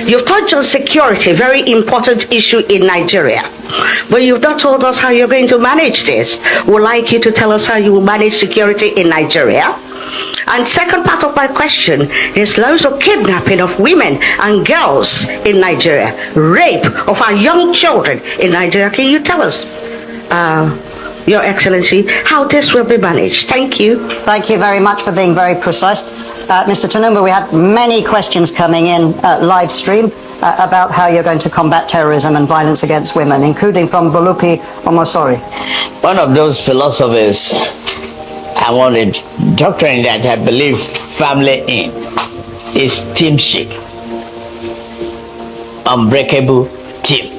You've touched on security, very important issue in Nigeria. But you've not told us how you're going to manage this. We'd like you to tell us how you will manage security in Nigeria. And second part of my question is loads of kidnapping of women and girls in Nigeria, rape of our young children in Nigeria. Can you tell us, Your Excellency, how this will be managed? Thank you. Thank you very much for being very precise. Mr. Tinubu, we had many questions coming in live stream about how you're going to combat terrorism and violence against women, including from Bolupi Omosori. One of those philosophers I wanted doctrine that I believe firmly in is teamship, unbreakable team.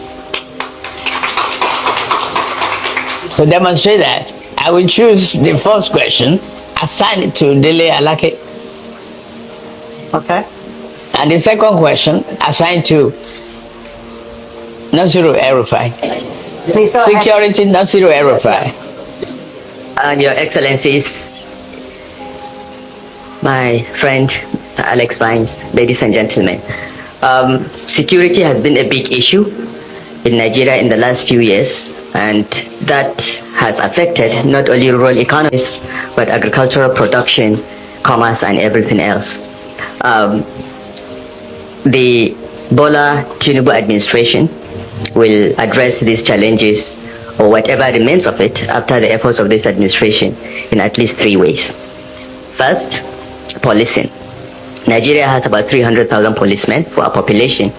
To demonstrate that, I will choose the first question, assign it to Dele Alake. Okay. And the second question, assigned to Nasiru El-Rufai. Please go ahead. Security, Nasiru El-Rufai. And Your Excellencies, my friend, Mr. Alex Vines, ladies and gentlemen, security has been a big issue in Nigeria in the last few years, and that has affected not only rural economies, but agricultural production, commerce, and everything else. The Bola Tinubu administration will address these challenges, or whatever remains of it, after the efforts of this administration in at least 3 ways. First, policing. Nigeria has about 300,000 policemen for a population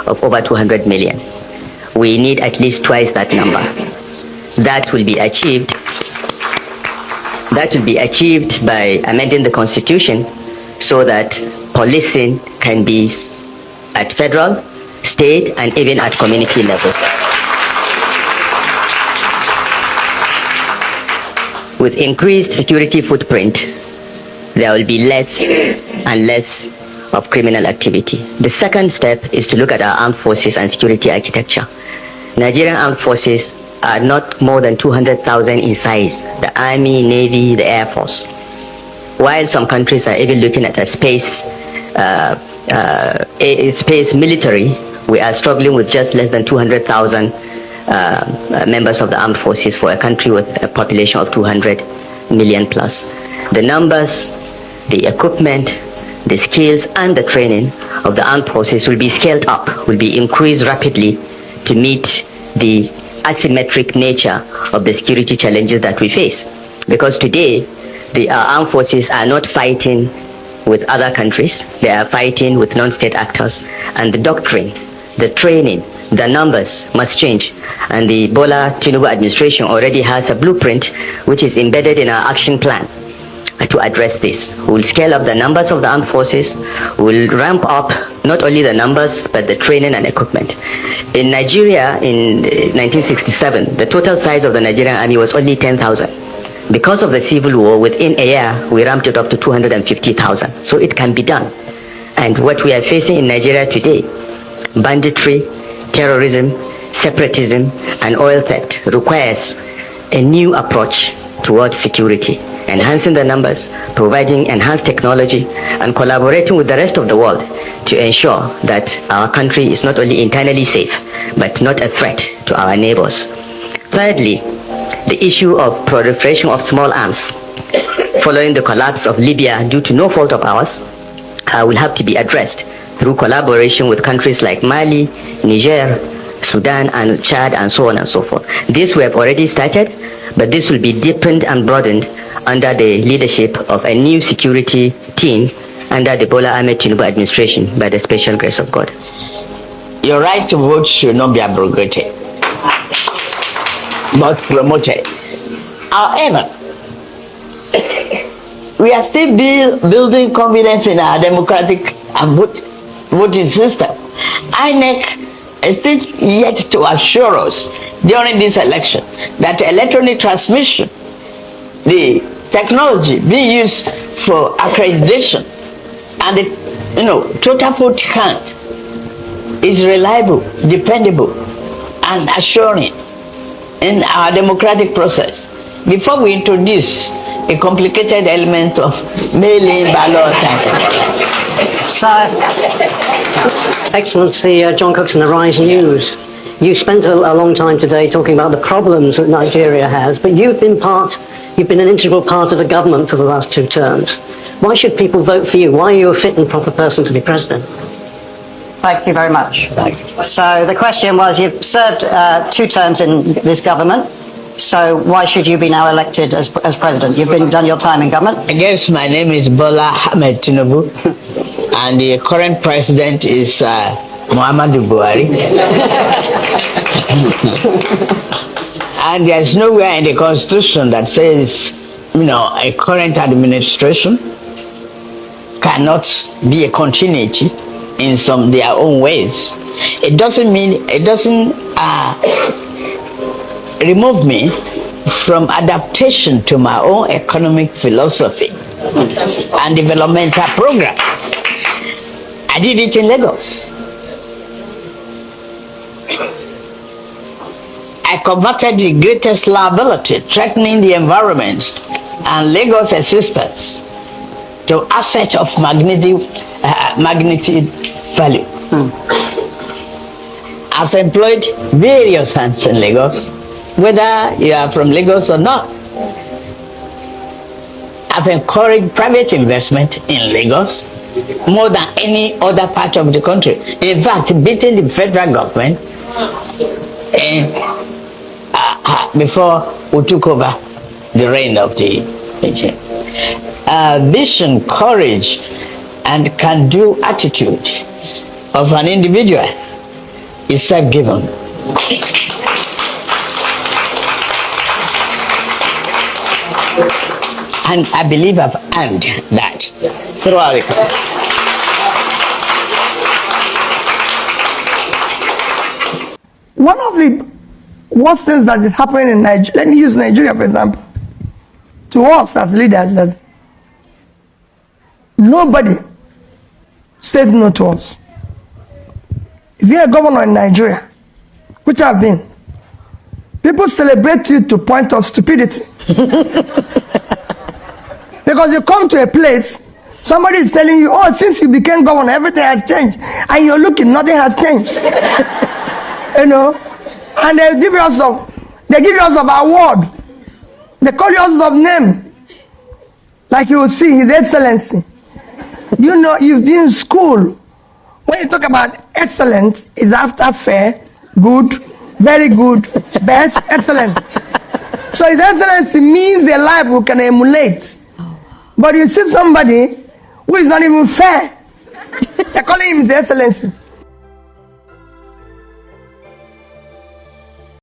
of over 200 million. We need at least twice that number. That will be achieved by amending the constitution so that policing can be at federal, state, and even at community level. With increased security footprint, there will be less and less of criminal activity. The second step is to look at our armed forces and security architecture. Nigerian armed forces are not more than 200,000 in size, the Army, Navy, the Air Force. While some countries are even looking at a space military, we are struggling with just less than 200,000 members of the armed forces for a country with a population of 200 million plus. The numbers, the equipment, the skills, and the training of the armed forces will be scaled up, will be increased rapidly to meet the asymmetric nature of the security challenges that we face. Because today, the armed forces are not fighting with other countries, they are fighting with non-state actors, and the doctrine, the training, the numbers must change. And the Bola Tinubu administration already has a blueprint which is embedded in our action plan to address this. We will scale up the numbers of the armed forces, we will ramp up not only the numbers but the training and equipment. In Nigeria in 1967, the total size of the Nigerian army was only 10,000. Because of the civil war, within a year, we ramped it up to 250,000. So it can be done. And what we are facing in Nigeria today, banditry, terrorism, separatism, and oil theft, requires a new approach towards security, enhancing the numbers, providing enhanced technology, and collaborating with the rest of the world to ensure that our country is not only internally safe, but not a threat to our neighbors. Thirdly, the issue of proliferation of small arms following the collapse of Libya due to no fault of ours will have to be addressed through collaboration with countries like Mali, Niger, Sudan, and Chad, and so on and so forth. This we have already started, but this will be deepened and broadened under the leadership of a new security team under the Bola Ahmed Tinubu administration by the special grace of God. Your right to vote should not be abrogated, but promoted. However, we are still building confidence in our democratic and voting system. INEC is still yet to assure us during this election that electronic transmission, the technology being used for accreditation, and the total vote count is reliable, dependable, and assuring in our democratic process before we introduce a complicated element of mail-in ballots. Excellency John Cookson, Arise News. You spent a long time today talking about the problems that Nigeria has, but you've been an integral part of the government for the last 2 terms. Why should people vote for you? Why are you a fit and proper person to be president? Thank you very much. So the question was, you've served 2 terms in this government, so why should you be now elected as president? You've done your time in government. Yes, my name is Bola Ahmed Tinubu, and the current president is Muhammadu Buhari. And there's nowhere in the constitution that says, a current administration cannot be a continuity in their own ways. It doesn't remove me from adaptation to my own economic philosophy and developmental program. I did it in Lagos. I converted the greatest liability threatening the environment and Lagos existence to asset of magnitude value. I've employed various hands in Lagos, whether you are from Lagos or not. I've encouraged private investment in Lagos more than any other part of the country. In fact, beating the federal government before we took over the reign of the regime. Vision, courage, and can-do attitude of an individual is self-given. And I believe I've earned that throughout the country. One of the worst things that is happening in Nigeria, let me use Nigeria for example, to us as leaders, that nobody says no to us. If you're a governor in Nigeria, which I've been, people celebrate you to point of stupidity. Because you come to a place, somebody is telling you, oh, since you became governor, everything has changed. And you're looking, nothing has changed. And they give us of award. They call you of name. Like you will see, His Excellency. You've been in school. When you talk about excellent, is after fair, good, very good, best, excellent. So His Excellency means a life we can emulate. But you see somebody who is not even fair. They're calling him His Excellency.